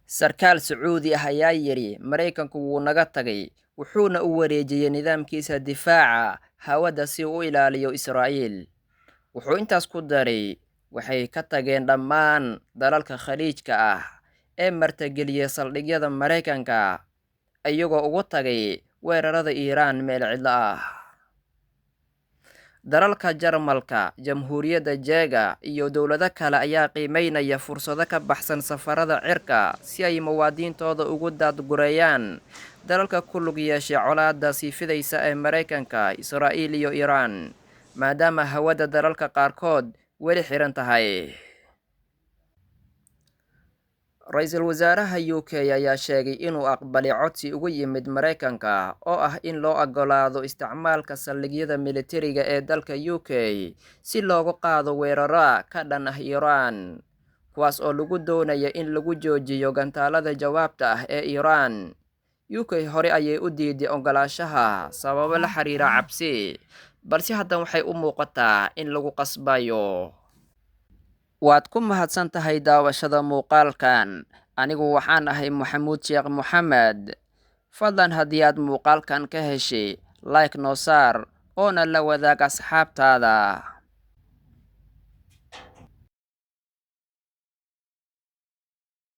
Sarkaal Sacuudi ah ayaa yidhi Maraykanku wuu naga tagay, wuxuuna u wareejiyay nidaamkiisa difaaca hawada si uu u ilaaliyo Israa'iil. Wuxuu intaas ku daray, waxay ka tageen dhammaan dalalka Khaliijka ah ee martigeliya saldhigyada Maraykanka, iyagoo uga tagay weerarada Iiraan meel cidlo ah. Dalalka Jarmalka, Jamhuuriyadda Jeega iyo dowlado kale ayaa qiimeynaya fursado ka baxsan safarada cirka si ay muwaadiniintooda ugu daadgureeyaan dalalka ku lug yeeshay colaadda sii fidaysa ee Maraykanka, Israa'iil iyo Iiraan, maadaama hawada dalalka qaarkood weli xiran tahay. Ra'iisul Wasaaraha UK ayaa sheegay inuu aqbalay codsi uga yimid Maraykanka oo ah in loo oggolaado isticmaalka saldhigyada militariga ee dalka UK si loogu qaado weeraro ka dhan ah Iiraan, kuwaas oo lagu doonayo in lagu joojiyo gantaalada jawaabta ah ee Iiraan. UK hore ayay u diiday oggolaanshaha sababo la xiriira cabsi, balse hadda waxay u muuqataa in lagu qasbayo. Waad ku mahadsan tahay daawashada muuqaalkan. Anigu waxaan ahay Maxamuud Sheekh Moxamed. Fadlan haddii aad muuqaalkan ka heshay, like noo saar, oona la wadaag asxaabtaada.